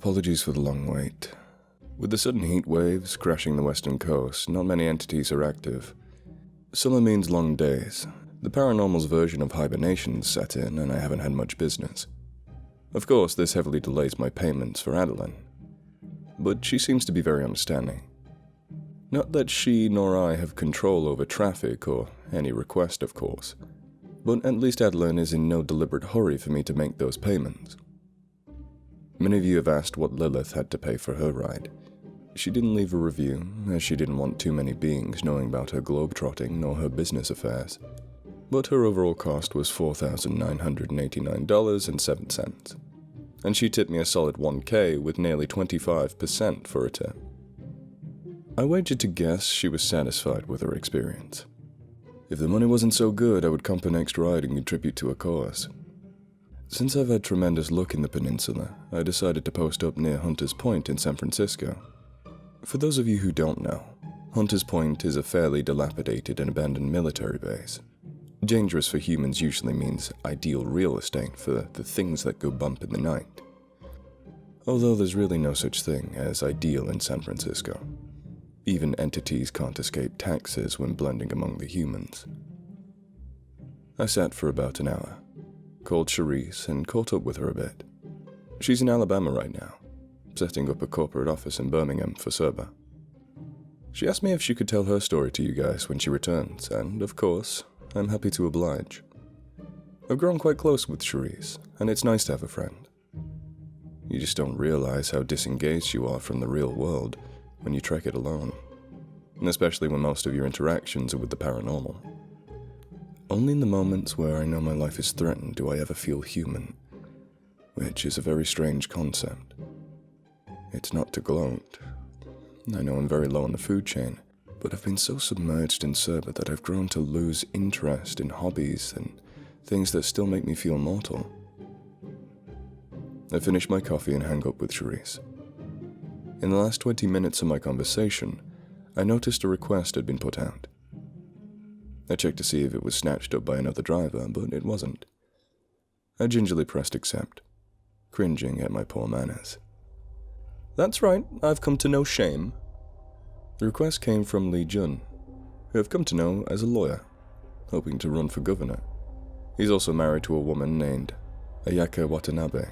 Apologies for the long wait. With the sudden heat waves crashing the western coast, not many entities are active. Summer means long days. The paranormal's version of hibernation set in, and I haven't had much business. Of course, this heavily delays my payments for Adeline. But she seems to be very understanding. Not that she nor I have control over traffic or any request, of course. But at least Adeline is in no deliberate hurry for me to make those payments. Many of you have asked what Lilith had to pay for her ride. She didn't leave a review, as she didn't want too many beings knowing about her globetrotting nor her business affairs. But her overall cost was $4,989.07. And she tipped me a solid $1,000 with nearly 25% for a tip. I wagered to guess she was satisfied with her experience. If the money wasn't so good, I would comp her next ride and contribute to a cause. Since I've had tremendous luck in the peninsula, I decided to post up near Hunters Point in San Francisco. For those of you who don't know, Hunters Point is a fairly dilapidated and abandoned military base. Dangerous for humans usually means ideal real estate for the things that go bump in the night. Although there's really no such thing as ideal in San Francisco. Even entities can't escape taxes when blending among the humans. I sat for about an hour, called Charisse and caught up with her a bit. She's in Alabama right now, setting up a corporate office in Birmingham for Cerber. She asked me if she could tell her story to you guys when she returns, and of course, I'm happy to oblige. I've grown quite close with Charisse, and it's nice to have a friend. You just don't realize how disengaged you are from the real world when you trek it alone, and especially when most of your interactions are with the paranormal. Only in the moments where I know my life is threatened do I ever feel human, which is a very strange concept. It's not to gloat. I know I'm very low on the food chain, but I've been so submerged in Cerber that I've grown to lose interest in hobbies and things that still make me feel mortal. I finish my coffee and hang up with Charisse. In the last 20 minutes of my conversation, I noticed a request had been put out. I checked to see if it was snatched up by another driver, but it wasn't. I gingerly pressed accept, cringing at my poor manners. That's right, I've come to know shame. The request came from Lee Jun, who I've come to know as a lawyer, hoping to run for governor. He's also married to a woman named Ayaka Watanabe,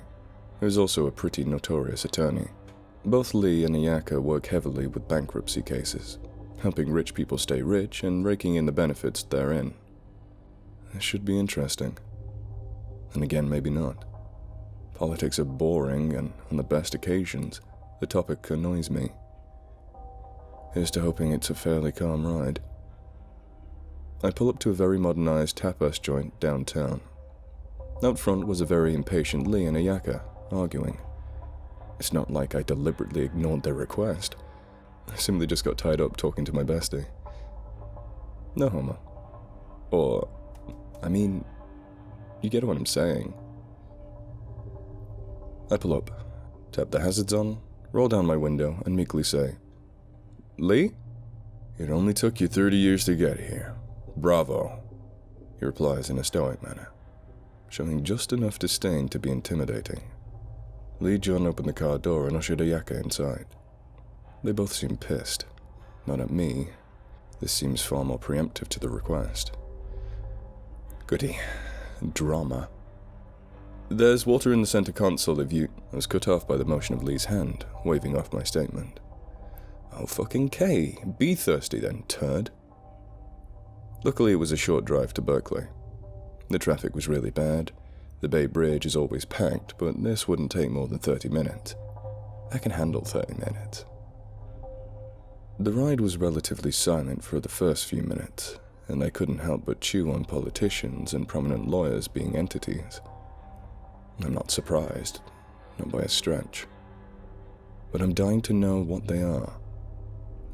who is also a pretty notorious attorney. Both Lee and Ayaka work heavily with bankruptcy cases, helping rich people stay rich and raking in the benefits therein. It should be interesting. And again, maybe not. Politics are boring, and on the best occasions, the topic annoys me. Here's to hoping it's a fairly calm ride. I pull up to a very modernized tapas joint downtown. Out front was a very impatient Lee and Ayaka, arguing. It's not like I deliberately ignored their request. I simply just got tied up talking to my bestie. No homo. Or, you get what I'm saying. I pull up, tap the hazards on, roll down my window, and meekly say, Lee? It only took you 30 years to get here. Bravo. He replies in a stoic manner, showing just enough disdain to be intimidating. Lee Jun opened the car door and ushered Ayaka inside. They both seem pissed. Not at me. This seems far more preemptive to the request. Goody. Drama. There's water in the center console if you... I was cut off by the motion of Lee's hand, waving off my statement. Oh fucking K. Be thirsty then, turd. Luckily it was a short drive to Berkeley. The traffic was really bad. The Bay Bridge is always packed, but this wouldn't take more than 30 minutes. I can handle 30 minutes. The ride was relatively silent for the first few minutes, and I couldn't help but chew on politicians and prominent lawyers being entities. I'm not surprised, not by a stretch. But I'm dying to know what they are.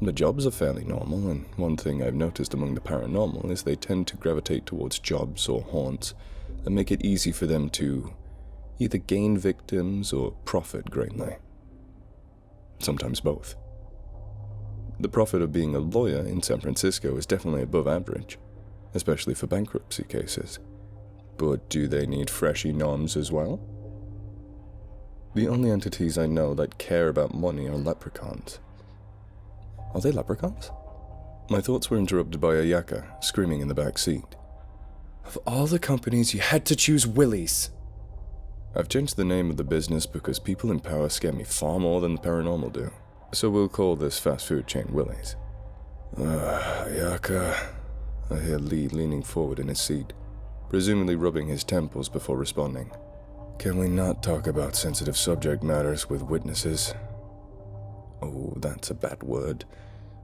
The jobs are fairly normal, and one thing I've noticed among the paranormal is they tend to gravitate towards jobs or haunts that make it easy for them to either gain victims or profit greatly. Sometimes both. The profit of being a lawyer in San Francisco is definitely above average, especially for bankruptcy cases. But do they need freshy noms as well? The only entities I know that care about money are leprechauns. Are they leprechauns? My thoughts were interrupted by Ayaka screaming in the back seat. Of all the companies, you had to choose Willie's. I've changed the name of the business because people in power scare me far more than the paranormal do. So we'll call this fast food chain Willie's. Ayaka, I hear Lee leaning forward in his seat, presumably rubbing his temples before responding. Can we not talk about sensitive subject matters with witnesses? Oh, that's a bad word.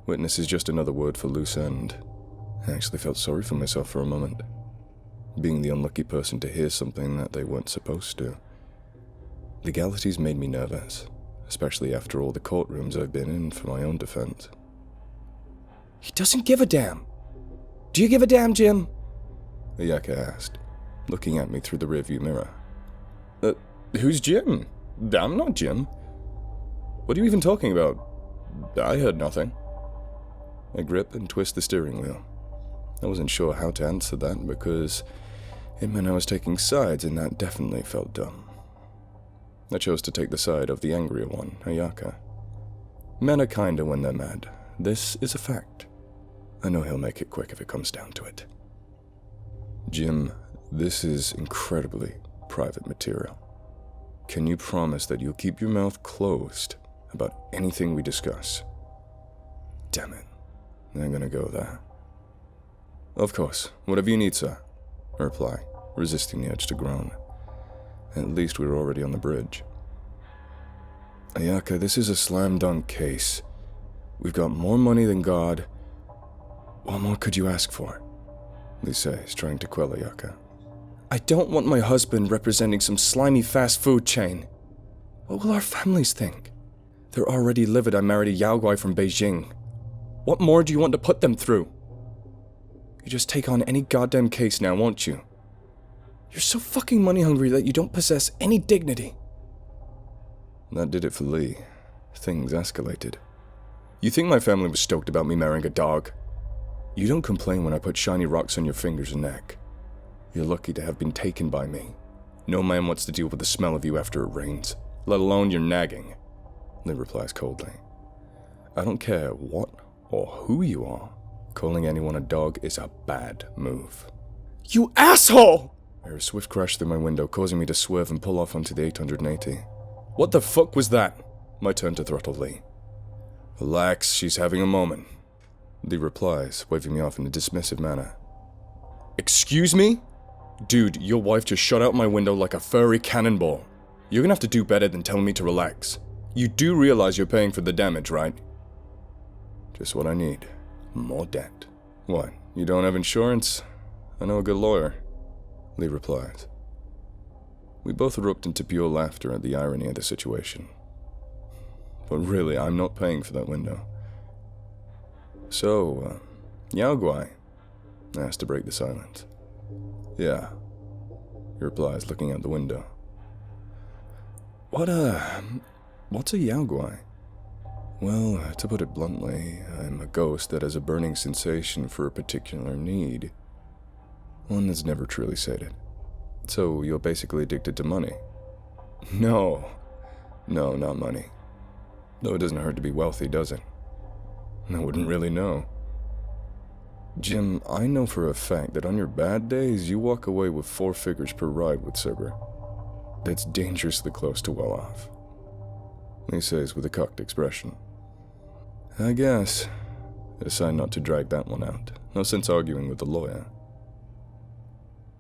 Witness is just another word for loose end. I actually felt sorry for myself for a moment. Being the unlucky person to hear something that they weren't supposed to. Legalities made me nervous, especially after all the courtrooms I've been in for my own defense. He doesn't give a damn. Do you give a damn, Jim? Ayaka asked, looking at me through the rearview mirror. Who's Jim? I'm not Jim. What are you even talking about? I heard nothing. I grip and twist the steering wheel. I wasn't sure how to answer that because it meant I was taking sides, and that definitely felt dumb. I chose to take the side of the angrier one, Ayaka. Men are kinder when they're mad. This is a fact. I know he'll make it quick if it comes down to it. Jim, this is incredibly private material. Can you promise that you'll keep your mouth closed about anything we discuss? Damn it. I'm gonna go there. Of course, whatever you need, sir, I reply, resisting the urge to groan. At least we were already on the bridge. Ayaka, this is a slam-dunk case. We've got more money than God. What more could you ask for? Lisa is trying to quell Ayaka. I don't want my husband representing some slimy fast food chain. What will our families think? They're already livid I married a Yao Guai from Beijing. What more do you want to put them through? You just take on any goddamn case now, won't you? You're so fucking money hungry that you don't possess any dignity. That did it for Lee. Things escalated. You think my family was stoked about me marrying a dog? You don't complain when I put shiny rocks on your fingers and neck. You're lucky to have been taken by me. No man wants to deal with the smell of you after it rains, let alone your nagging. Lee replies coldly. I don't care what or who you are. Calling anyone a dog is a bad move. You asshole! I hear a swift crash through my window, causing me to swerve and pull off onto the 880. What the fuck was that? My turn to throttle Lee. Relax, she's having a moment. Lee replies, waving me off in a dismissive manner. Excuse me? Dude, your wife just shot out my window like a furry cannonball. You're gonna have to do better than telling me to relax. You do realize you're paying for the damage, right? Just what I need. More debt. What, you don't have insurance? I know a good lawyer. Lee replies. We both erupt into pure laughter at the irony of the situation. But really, I'm not paying for that window. So, Yao Guai? I asked to break the silence. Yeah, he replies, looking out the window. What's a Yao Guai? Well, to put it bluntly, I'm a ghost that has a burning sensation for a particular need. One that's never truly sated. So, you're basically addicted to money? No, not money. Though it doesn't hurt to be wealthy, does it? I wouldn't really know. Jim, I know for a fact that on your bad days, you walk away with 4 figures per ride with Cerber. That's dangerously close to well off. He says with a cocked expression. I guess. Decide not to drag that one out. No sense arguing with the lawyer.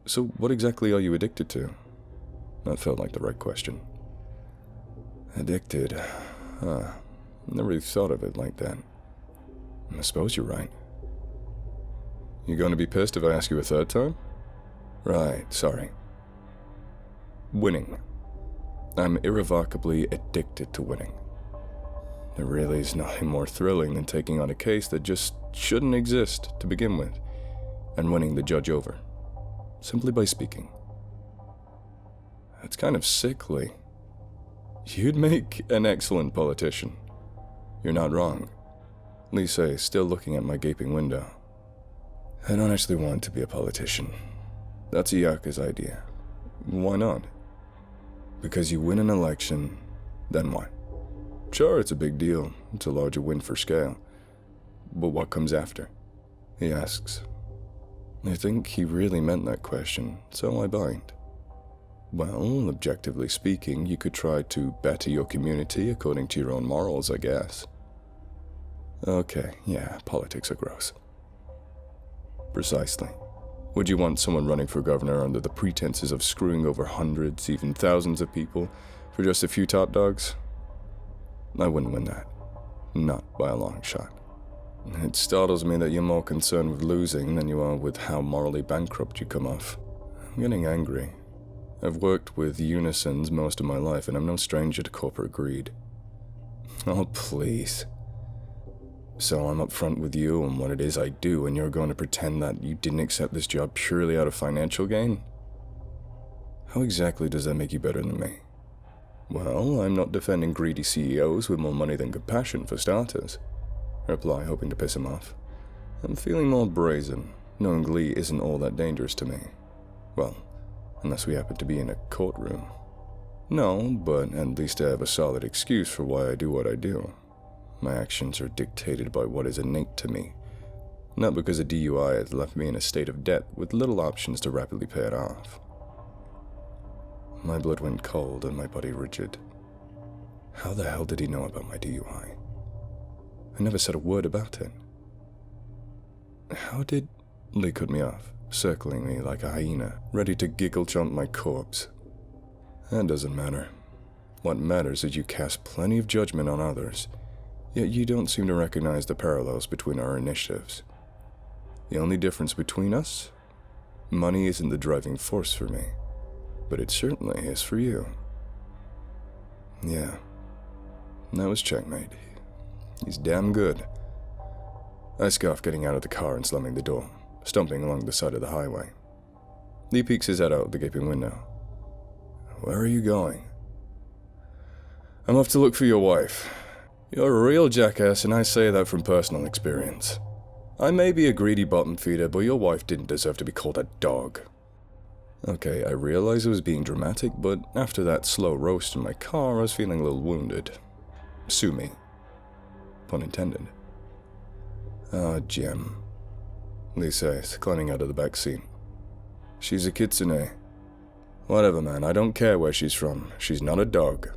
So what exactly are you addicted to? That felt like the right question. Addicted? Never really thought of it like that. I suppose you're right. You going to be pissed if I ask you a third time? Right, sorry. Winning. I'm irrevocably addicted to winning. There really is nothing more thrilling than taking on a case that just shouldn't exist to begin with, and winning the judge over, simply by speaking. That's kind of sickly. You'd make an excellent politician. You're not wrong. Lisa is still looking at my gaping window. I don't actually want to be a politician. That's Ayaka's idea. Why not? Because you win an election, then what? Sure, it's a big deal. It's a larger win for scale. But what comes after? He asks. I think he really meant that question, so I bite. Well, objectively speaking, you could try to better your community according to your own morals, I guess. Okay, yeah, politics are gross. Precisely. Would you want someone running for governor under the pretenses of screwing over hundreds, even thousands of people for just a few top dogs? I wouldn't win that. Not by a long shot. It startles me that you're more concerned with losing than you are with how morally bankrupt you come off. I'm getting angry. I've worked with unisons most of my life, and I'm no stranger to corporate greed. Oh, please. So I'm upfront with you on what it is I do, and you're going to pretend that you didn't accept this job purely out of financial gain? How exactly does that make you better than me? Well, I'm not defending greedy CEOs with more money than compassion, for starters. I reply, hoping to piss him off. I'm feeling more brazen, knowing Glee isn't all that dangerous to me. Well, unless we happen to be in a courtroom. No, but at least I have a solid excuse for why I do what I do. My actions are dictated by what is innate to me, not because a DUI has left me in a state of debt with little options to rapidly pay it off. My blood went cold and my body rigid. How the hell did he know about my DUI? I never said a word about it. How did... Lee cut me off, circling me like a hyena, ready to giggle chomp my corpse. That doesn't matter. What matters is you cast plenty of judgment on others, yet you don't seem to recognize the parallels between our initiatives. The only difference between us? Money isn't the driving force for me, but it certainly is for you. Yeah, that was checkmate. He's damn good. I scoff, getting out of the car and slamming the door, stumping along the side of the highway. Lee peeks his head out the gaping window. Where are you going? I'm off to look for your wife. You're a real jackass, and I say that from personal experience. I may be a greedy bottom feeder, but your wife didn't deserve to be called a dog. Okay, I realize I was being dramatic, but after that slow roast in my car, I was feeling a little wounded. Sue me. Pun intended. Ah, Jim, Lee says, climbing out of the back seat. She's a kitsune. Whatever, man, I don't care where she's from. She's not a dog.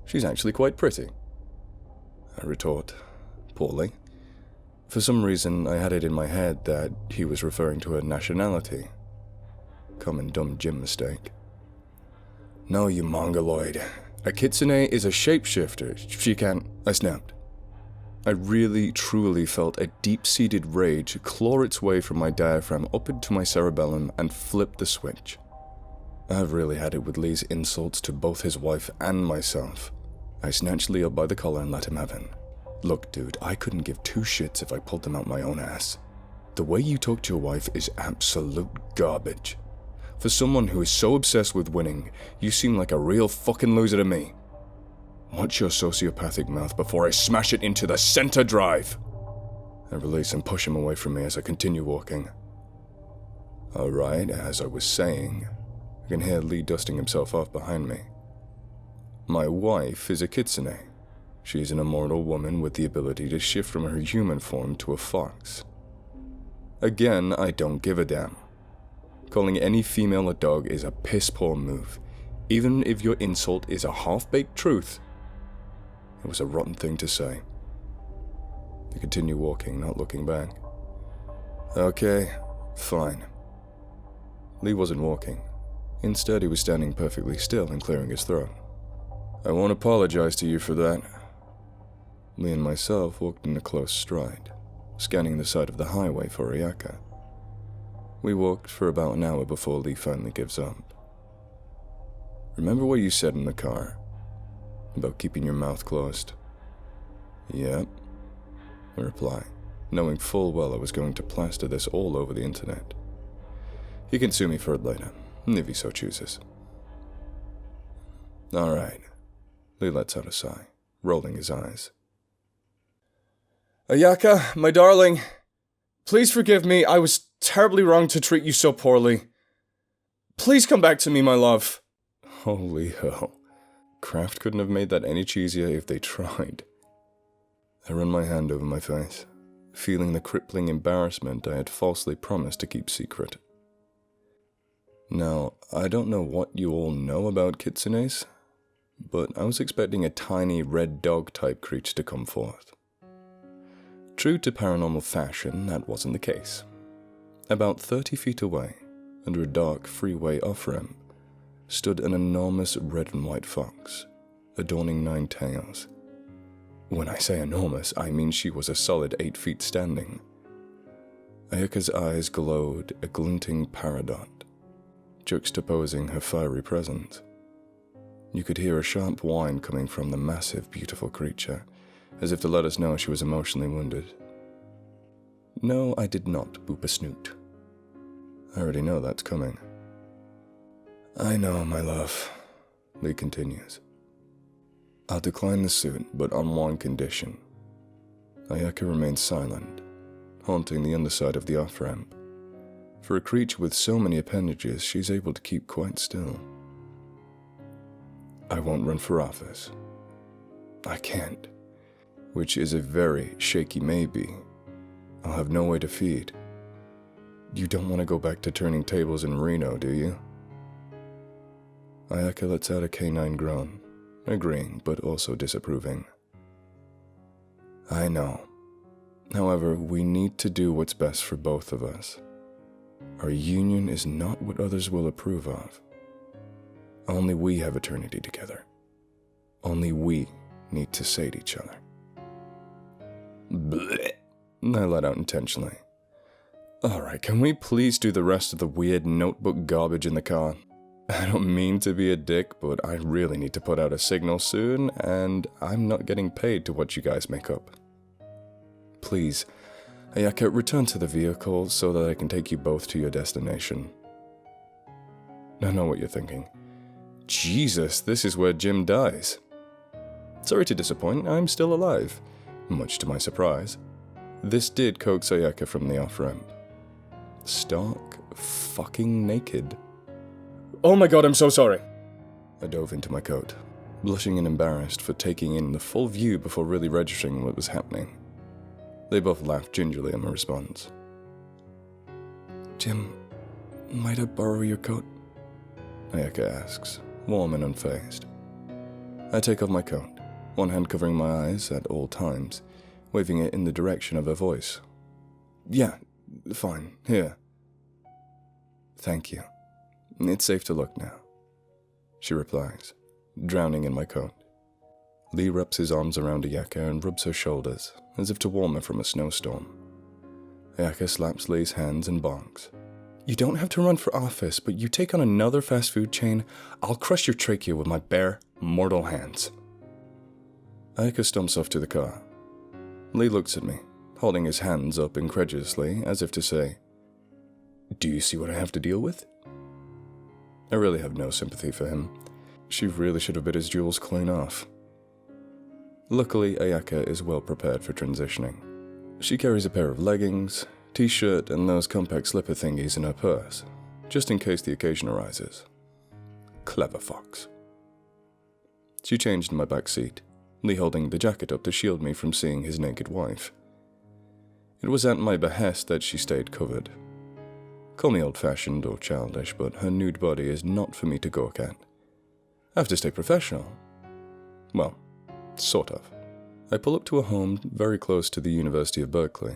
She's actually quite pretty. I retort, poorly. For some reason, I had it in my head that he was referring to her nationality. Common dumb Jim mistake. No, you mongoloid. A kitsune is a shapeshifter. She can't... I snapped. I really, truly felt a deep-seated rage claw its way from my diaphragm up into my cerebellum and flip the switch. I've really had it with Lee's insults to both his wife and myself. I snatched Lee up by the collar and let him have it. Look, dude, I couldn't give two shits if I pulled them out my own ass. The way you talk to your wife is absolute garbage. For someone who is so obsessed with winning, you seem like a real fucking loser to me. Watch your sociopathic mouth before I smash it into the center drive. I release and push him away from me as I continue walking. Alright, as I was saying, I can hear Lee dusting himself off behind me. My wife is a kitsune. She's an immortal woman with the ability to shift from her human form to a fox. Again, I don't give a damn. Calling any female a dog is a piss-poor move, even if your insult is a half-baked truth. It was a rotten thing to say. I continue walking, not looking back. Okay, fine. Lee wasn't walking. Instead, he was standing perfectly still and clearing his throat. I won't apologize to you for that. Lee and myself walked in a close stride, scanning the side of the highway for Ayaka. We walked for about an hour before Lee finally gives up. Remember what you said in the car? About keeping your mouth closed? Yep, I reply, knowing full well I was going to plaster this all over the internet. He can sue me for it later, if he so chooses. Alright, Lee lets out a sigh, rolling his eyes. Ayaka, my darling, please forgive me. I was terribly wrong to treat you so poorly. Please come back to me, my love. Holy hell. Kraft couldn't have made that any cheesier if they tried. I run my hand over my face, feeling the crippling embarrassment I had falsely promised to keep secret. Now, I don't know what you all know about kitsunes, but I was expecting a tiny red dog-type creature to come forth. True to paranormal fashion, that wasn't the case. About 30 feet away, under a dark freeway off-ramp, stood an enormous red and white fox, adorning 9 tails. When I say enormous, I mean she was a solid 8 feet standing. Ayaka's eyes glowed a glinting paradot, juxtaposing her fiery presence. You could hear a sharp whine coming from the massive, beautiful creature, as if to let us know she was emotionally wounded. No, I did not boop a snoot. I already know that's coming. I know, my love, Lee continues. I'll decline the suit, but on one condition. Ayaka remains silent, haunting the underside of the off-ramp. For a creature with so many appendages, she's able to keep quite still. I won't run for office. I can't, which is a very shaky maybe. I'll have no way to feed. You don't want to go back to turning tables in Reno, do you? Ayaka lets out a canine groan, agreeing but also disapproving. I know. However, we need to do what's best for both of us. Our union is not what others will approve of. Only we have eternity together. Only we need to sate each other. Blech. I let out intentionally. Alright, can we please do the rest of the weird notebook garbage in the car? I don't mean to be a dick, but I really need to put out a signal soon, and I'm not getting paid to watch you guys make up. Please, Ayaka, return to the vehicle so that I can take you both to your destination. I know what you're thinking. Jesus, this is where Jim dies. Sorry to disappoint, I'm still alive, much to my surprise. This did coax Ayaka from the off-ramp. Stark fucking naked. Oh my god, I'm so sorry. I dove into my coat, blushing and embarrassed for taking in the full view before really registering what was happening. They both laughed gingerly at my response. Jim, might I borrow your coat? Ayaka asks, warm and unfazed. I take off my coat, one hand covering my eyes at all times, waving it in the direction of her voice. Yeah, fine, here. Thank you. It's safe to look now, she replies, drowning in my coat. Lee wraps his arms around Ayaka and rubs her shoulders, as if to warm her from a snowstorm. Ayaka slaps Lee's hands and bonks. You don't have to run for office, but you take on another fast food chain, I'll crush your trachea with my bare, mortal hands. Ayaka stomps off to the car. Lee looks at me, holding his hands up incredulously, as if to say, Do you see what I have to deal with? I really have no sympathy for him. She really should have bit his jewels clean off. Luckily, Ayaka is well prepared for transitioning. She carries a pair of leggings, t-shirt, and those compact slipper thingies in her purse, just in case the occasion arises. Clever fox. She changed in my back seat, Lee holding the jacket up to shield me from seeing his naked wife. It was at my behest that she stayed covered. Call me old-fashioned or childish, but her nude body is not for me to gawk at. I have to stay professional. Well, sort of. I pull up to a home very close to the University of Berkeley.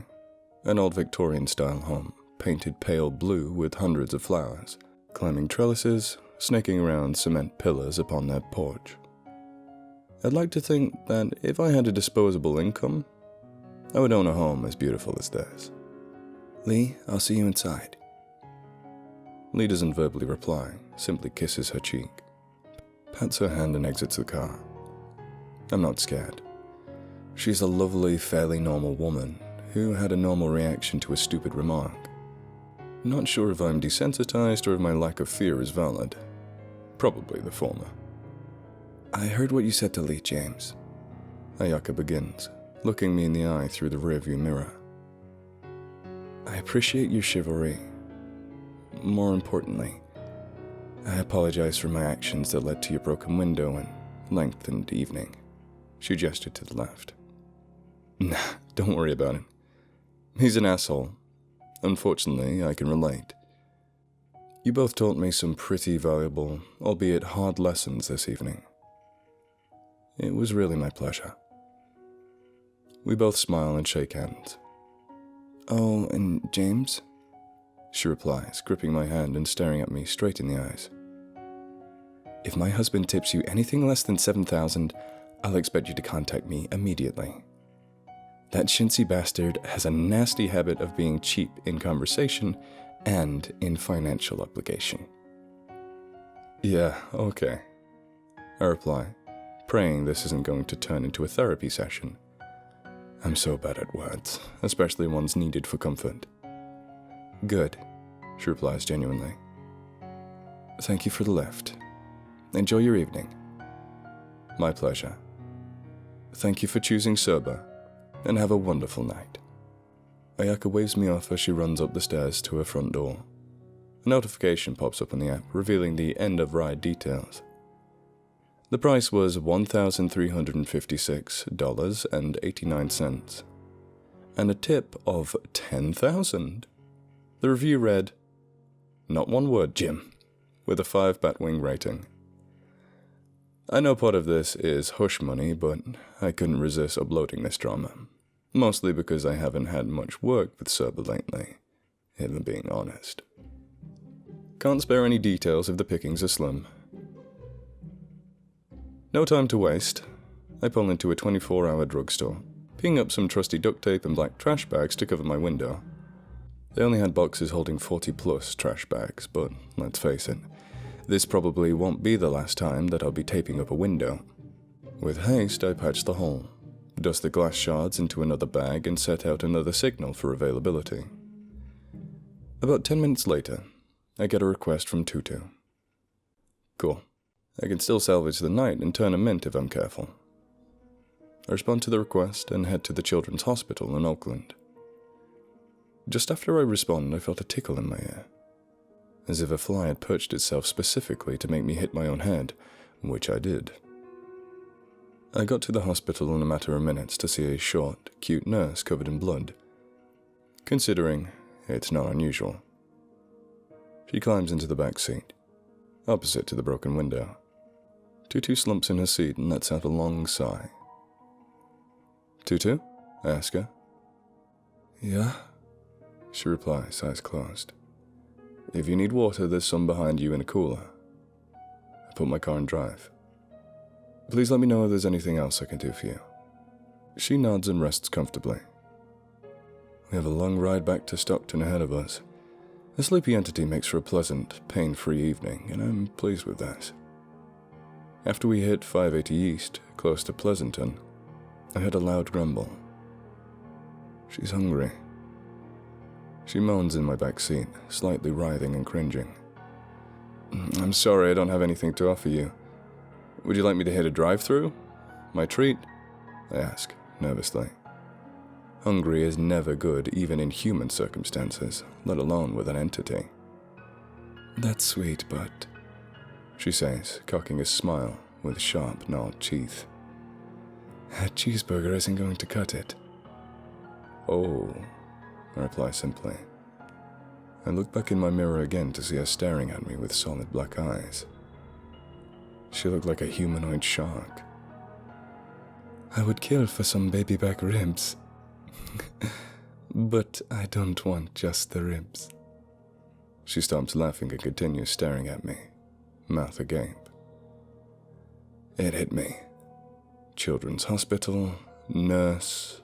An old Victorian-style home, painted pale blue with hundreds of flowers, climbing trellises, snaking around cement pillars upon their porch. I'd like to think that if I had a disposable income, I would own a home as beautiful as theirs. Lee, I'll see you inside. Lee doesn't verbally reply, simply kisses her cheek, pats her hand and exits the car. I'm not scared. She's a lovely, fairly normal woman who had a normal reaction to a stupid remark. Not sure if I'm desensitized or if my lack of fear is valid. Probably the former. I heard what you said to Lee, James. Ayaka begins, looking me in the eye through the rearview mirror. I appreciate your chivalry. More importantly, I apologize for my actions that led to your broken window and lengthened evening. She gestured to the left. Nah, don't worry about him. He's an asshole. Unfortunately, I can relate. You both taught me some pretty valuable, albeit hard lessons this evening. It was really my pleasure. We both smile and shake hands. Oh, and James? She replies, gripping my hand and staring at me straight in the eyes. If my husband tips you anything less than $7,000, I'll expect you to contact me immediately. That chintzy bastard has a nasty habit of being cheap in conversation and in financial obligation. Yeah, okay, I reply, praying this isn't going to turn into a therapy session. I'm so bad at words, especially ones needed for comfort. Good, she replies genuinely. Thank you for the lift. Enjoy your evening. My pleasure. Thank you for choosing Cerber, and have a wonderful night. Ayaka waves me off as she runs up the stairs to her front door. A notification pops up on the app revealing the end-of-ride details. The price was $1,356.89, and a tip of $10,000. The review read, "Not one word, Jim," with a 5 Batwing rating. I know part of this is hush money, but I couldn't resist uploading this drama. Mostly because I haven't had much work with Cerber lately, if I'm being honest. Can't spare any details if the pickings are slim. No time to waste. I pull into a 24-hour drugstore, picking up some trusty duct tape and black trash bags to cover my window. They only had boxes holding 40-plus trash bags, but let's face it, this probably won't be the last time that I'll be taping up a window. With haste, I patch the hole, dust the glass shards into another bag, and set out another signal for availability. About 10 minutes later, I get a request from Tutu. Cool. I can still salvage the night and turn a mint if I'm careful. I respond to the request and head to the Children's Hospital in Oakland. Just after I respond, I felt a tickle in my ear, as if a fly had perched itself specifically to make me hit my own head, which I did. I got to the hospital in a matter of minutes to see a short, cute nurse covered in blood. Considering it's not unusual. She climbs into the back seat, opposite to the broken window. Tutu slumps in her seat and lets out a long sigh. Tutu? I ask her. Yeah? She replies, eyes closed. If you need water, there's some behind you in a cooler. I put my car in drive. Please let me know if there's anything else I can do for you. She nods and rests comfortably. We have a long ride back to Stockton ahead of us. A sleepy entity makes for a pleasant, pain-free evening, and I'm pleased with that. After we hit 580 East, close to Pleasanton, I heard a loud grumble. She's hungry. She moans in my back seat, slightly writhing and cringing. I'm sorry, I don't have anything to offer you. Would you like me to hit a drive-thru? My treat? I ask, nervously. Hungry is never good, even in human circumstances, let alone with an entity. That's sweet, but... she says, cocking a smile with sharp, gnarled teeth. A cheeseburger isn't going to cut it. Oh, I reply simply. I look back in my mirror again to see her staring at me with solid black eyes. She looked like a humanoid shark. I would kill for some baby back ribs. But I don't want just the ribs. She stops laughing and continues staring at me, mouth agape. It hit me. Children's Hospital, nurse,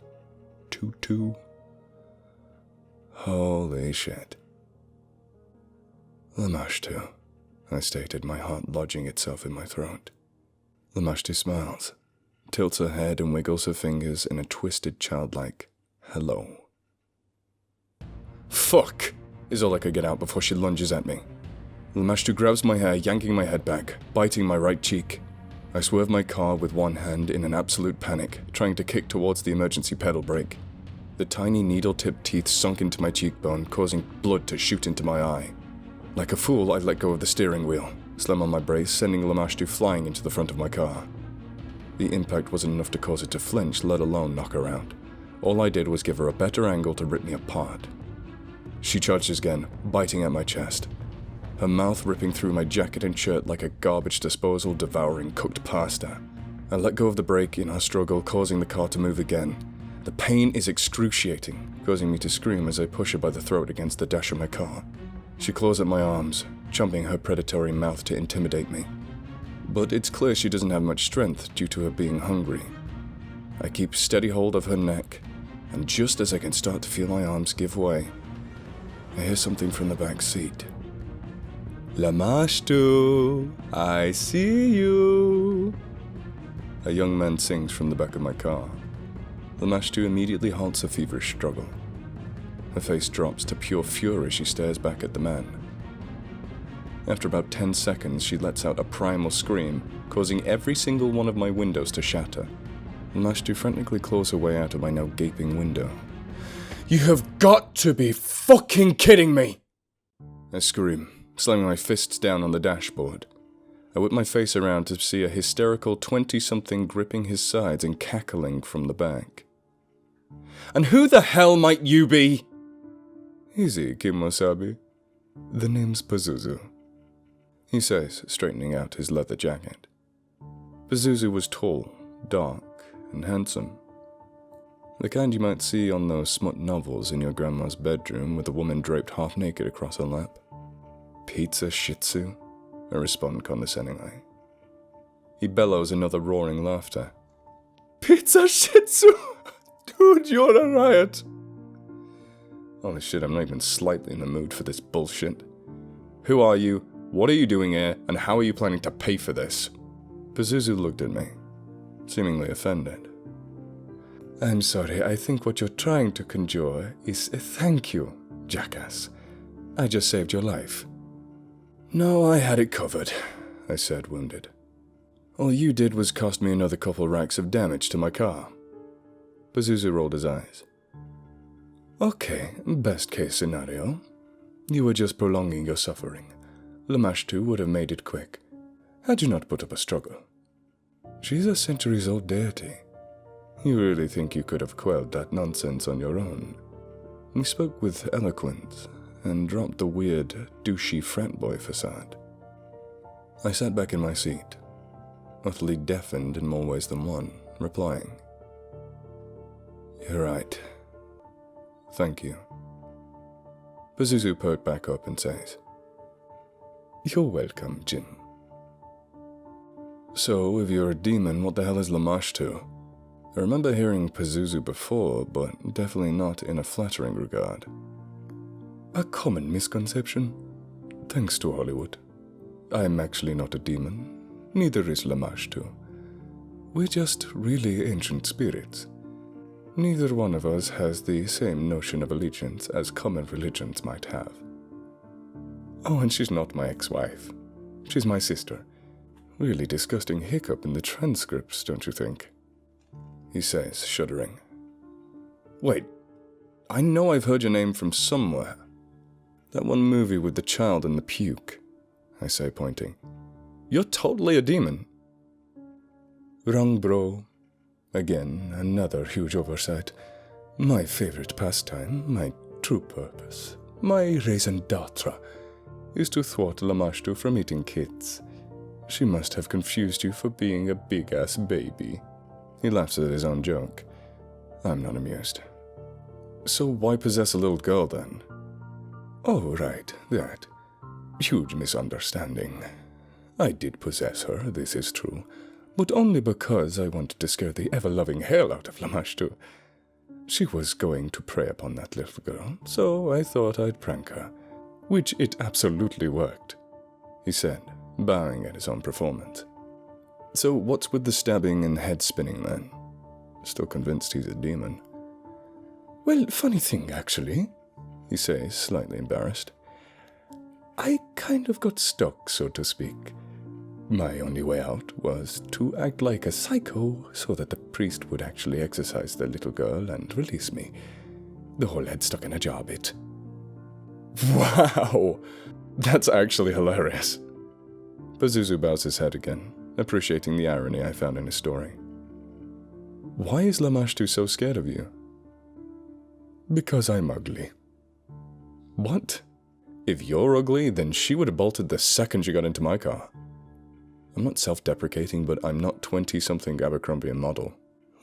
Tutu. Holy shit. Lamashtu, I stated, my heart lodging itself in my throat. Lamashtu smiles, tilts her head and wiggles her fingers in a twisted childlike hello. Fuck, is all I could get out before she lunges at me. Lamashtu grabs my hair, yanking my head back, biting my right cheek. I swerve my car with one hand in an absolute panic, trying to kick towards the emergency pedal brake. The tiny needle-tipped teeth sunk into my cheekbone, causing blood to shoot into my eye. Like a fool, I let go of the steering wheel, slam on my brace, sending Lamashtu flying into the front of my car. The impact wasn't enough to cause it to flinch, let alone knock her out. All I did was give her a better angle to rip me apart. She charged again, biting at my chest, her mouth ripping through my jacket and shirt like a garbage disposal devouring cooked pasta. I let go of the brake in our struggle, causing the car to move again. The pain is excruciating, causing me to scream as I push her by the throat against the dash of my car. She claws at my arms, chomping her predatory mouth to intimidate me. But it's clear she doesn't have much strength due to her being hungry. I keep steady hold of her neck, and just as I can start to feel my arms give way, I hear something from the back seat. "Lamashtu, I see you," a young man sings from the back of my car. Lamashtu immediately halts her feverish struggle. Her face drops to pure fury as she stares back at the man. After about 10 seconds, she lets out a primal scream, causing every single one of my windows to shatter. Lamashtu frantically claws her way out of my now gaping window. You have got to be fucking kidding me! I scream, slamming my fists down on the dashboard. I whip my face around to see a hysterical 20-something gripping his sides and cackling from the back. And who the hell might you be? "Easy, Kimosabi. The name's Pazuzu," he says, straightening out his leather jacket. Pazuzu was tall, dark, and handsome. The kind you might see on those smut novels in your grandma's bedroom with a woman draped half naked across her lap. "Pizza Shih Tzu?" I respond condescendingly. He bellows another roaring laughter. Pizza Shih Tzu? Dude, you're a riot. Holy shit, I'm not even slightly in the mood for this bullshit. "Who are you? What are you doing here? And how are you planning to pay for this?" Pazuzu looked at me, seemingly offended. I'm sorry, I think what you're trying to conjure is a thank you, jackass. I just saved your life. "No, I had it covered," I said, wounded. "All you did was cost me another couple racks of damage to my car." Pazuzu rolled his eyes. "Okay, best case scenario. You were just prolonging your suffering. Lamashtu would have made it quick, had you not put up a struggle. She's a centuries-old deity. You really think you could have quelled that nonsense on your own?" He spoke with eloquence and dropped the weird, douchey frat boy facade. I sat back in my seat, utterly deafened in more ways than one, replying, "You're right. Thank you." Pazuzu perked back up and says, "You're welcome, Jim." "So, if you're a demon, what the hell is Lamashtu? I remember hearing Pazuzu before, but definitely not in a flattering regard." "A common misconception. Thanks to Hollywood. I'm actually not a demon. Neither is Lamashtu. We're just really ancient spirits. Neither one of us has the same notion of allegiance as common religions might have. Oh, and she's not my ex-wife. She's my sister. Really disgusting hiccup in the transcripts, don't you think?" he says, shuddering. "Wait, I know I've heard your name from somewhere. That one movie with the child and the puke," I say, pointing. "You're totally a demon." "Wrong, bro. Again, another huge oversight. My favorite pastime, my true purpose, my raison d'etre, is to thwart Lamashtu from eating kids. She must have confused you for being a big-ass baby." He laughs at his own joke. I'm not amused. "So why possess a little girl then?" "Oh, right, that. Huge misunderstanding. I did possess her, this is true, but only because I wanted to scare the ever-loving hell out of Lamashtu. She was going to prey upon that little girl, so I thought I'd prank her, which it absolutely worked," he said, bowing at his own performance. "So what's with the stabbing and head spinning then? Still convinced he's a demon." "Well, funny thing, actually," he says, slightly embarrassed. "I kind of got stuck, so to speak. My only way out was to act like a psycho so that the priest would actually exorcise the little girl and release me. The whole head stuck in a jar bit." "Wow! That's actually hilarious." Pazuzu bows his head again, appreciating the irony I found in his story. Why is Lamashtu so scared of you? Because I'm ugly. What? If you're ugly, then she would have bolted the second she got into my car. I'm not self-deprecating, but I'm not 20-something Abercrombie model.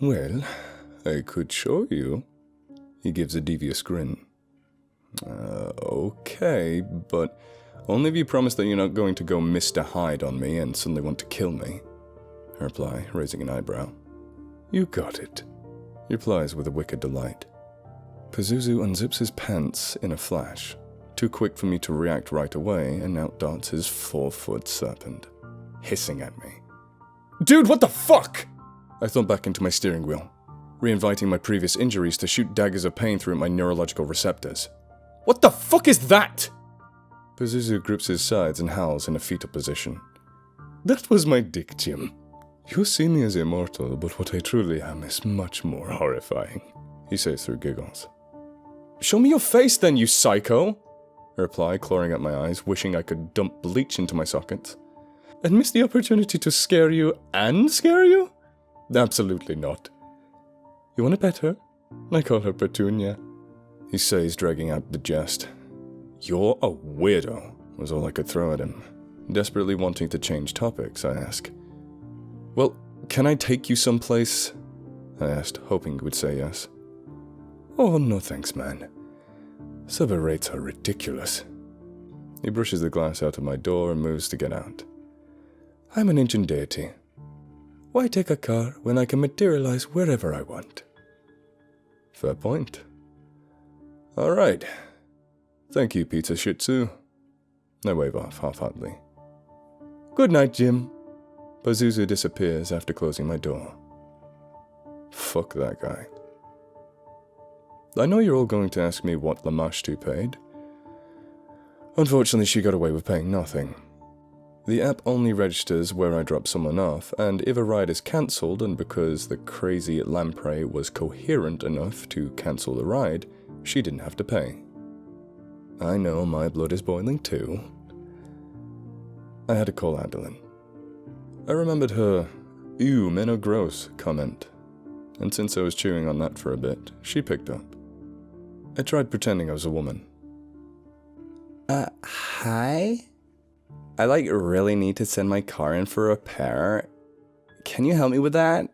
Well, I could show you. He gives a devious grin. Okay, but only if you promise that you're not going to go Mr. Hyde on me and suddenly want to kill me. I reply, raising an eyebrow. You got it. He replies with a wicked delight. Pazuzu unzips his pants in a flash, too quick for me to react right away, and out darts his 4-foot serpent, hissing at me. Dude, what the fuck? I thump back into my steering wheel, reinviting my previous injuries to shoot daggers of pain through my neurological receptors. What the fuck is that? Pazuzu grips his sides and howls in a fetal position. That was my dick, Jim. You see me as immortal, but what I truly am is much more horrifying, he says through giggles. Show me your face then, you psycho! I reply, clawing at my eyes, wishing I could dump bleach into my sockets. And miss the opportunity to scare you and scare you? Absolutely not. You want to pet her? I call her Petunia, he says, dragging out the jest. You're a weirdo, was all I could throw at him. Desperately wanting to change topics, I ask. Well, can I take you someplace? I asked, hoping he would say yes. Oh, no thanks, man. Cerber rates are ridiculous. He brushes the glass out of my door and moves to get out. I'm an ancient deity. Why take a car when I can materialize wherever I want? Fair point. Alright. Thank you, Pizza Shih Tzu. I wave off half-heartedly. Good night, Jim. Pazuzu disappears after closing my door. Fuck that guy. I know you're all going to ask me what Lamashtu paid. Unfortunately, she got away with paying nothing. The app only registers where I drop someone off, and if a ride is cancelled, and because the crazy lamprey was coherent enough to cancel the ride, she didn't have to pay. I know my blood is boiling too. I had to call Adeline. I remembered her, "Ew, men are gross" comment, and since I was chewing on that for a bit, she picked up. I tried pretending I was a woman. Hi? I really need to send my car in for repair. Can you help me with that?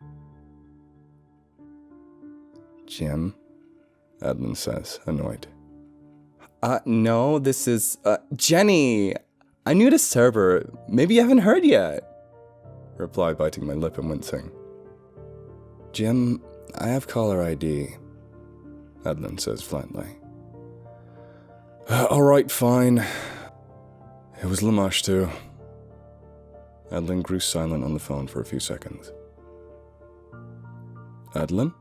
Jim, Adeline says, annoyed. No, this is, Jenny! I'm new to Cerber. Maybe you haven't heard yet. Reply, biting my lip and wincing. Jim, I have caller ID. Adeline says flatly. Alright, fine. It was Lamashtu. Adeline grew silent on the phone for a few seconds. Adeline?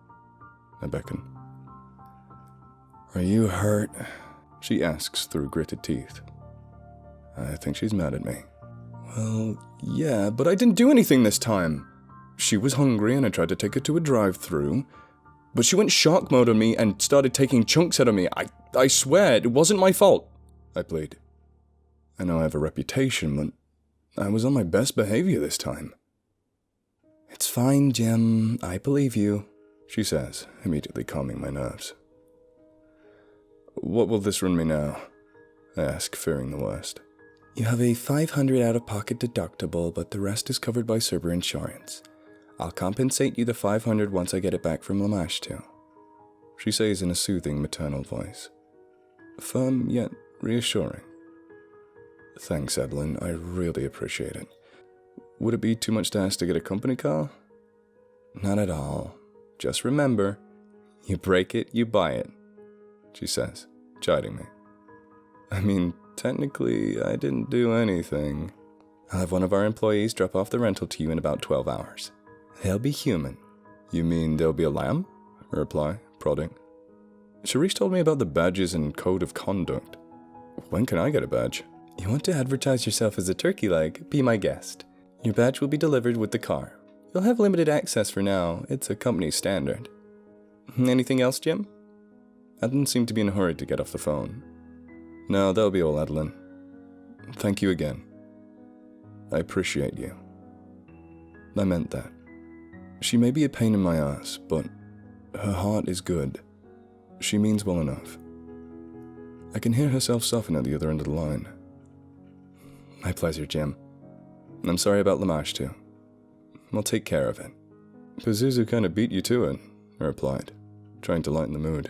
I beckon. Are you hurt? She asks through gritted teeth. I think she's mad at me. Well, yeah, but I didn't do anything this time. She was hungry and I tried to take her to a drive-thru, but she went shark mode on me and started taking chunks out of me. I swear, it wasn't my fault, I plead. I know I have a reputation, but I was on my best behavior this time. It's fine, Jim. I believe you, she says, immediately calming my nerves. What will this run me now? I ask, fearing the worst. You have a $500 out-of-pocket deductible, but the rest is covered by Cerber insurance. I'll compensate you the $500 once I get it back from Lamashtu, she says in a soothing maternal voice. Firm yet reassuring. Thanks, Adeline. I really appreciate it. Would it be too much to ask to get a company car? Not at all. Just remember, you break it, you buy it, she says, chiding me. I mean, technically, I didn't do anything. I'll have one of our employees drop off the rental to you in about 12 hours. They'll be human. You mean there'll be a lamb? I reply, prodding. Sharice told me about the badges and code of conduct. When can I get a badge? You want to advertise yourself as a turkey leg? Be my guest. Your badge will be delivered with the car. You'll have limited access for now. It's a company standard. Anything else, Jim? Adeline seemed to be in a hurry to get off the phone. No, that'll be all, Adeline. Thank you again. I appreciate you. I meant that. She may be a pain in my ass, but her heart is good. She means well enough. I can hear herself soften at the other end of the line. My pleasure, Jim. I'm sorry about Lamash too. I'll take care of it. Pazuzu kinda beat you to it, I replied, trying to lighten the mood.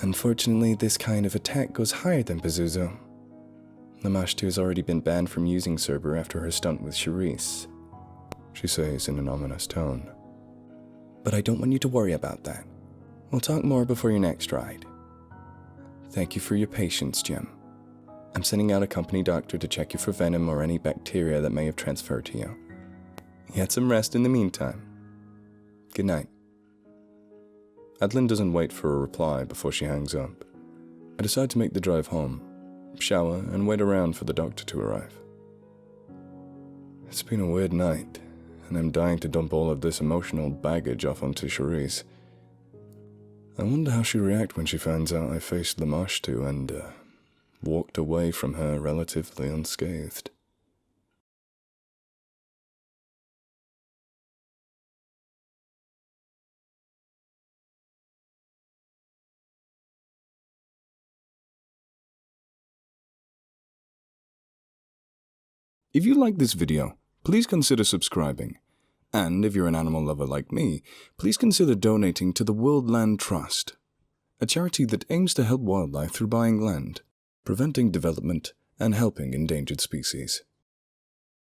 Unfortunately, this kind of attack goes higher than Pazuzu. Lamashtu has already been banned from using Cerber after her stunt with Charisse, she says in an ominous tone. But I don't want you to worry about that. We'll talk more before your next ride. Thank you for your patience, Jim. I'm sending out a company doctor to check you for venom or any bacteria that may have transferred to you. Get some rest in the meantime. Good night. Adeline doesn't wait for a reply before she hangs up. I decide to make the drive home, shower, and wait around for the doctor to arrive. It's been a weird night, and I'm dying to dump all of this emotional baggage off onto Charisse. I wonder how she'll react when she finds out I faced Lamashtu and walked away from her relatively unscathed. If you like this video, please consider subscribing. And if you're an animal lover like me, please consider donating to the World Land Trust, a charity that aims to help wildlife through buying land, preventing development, and helping endangered species.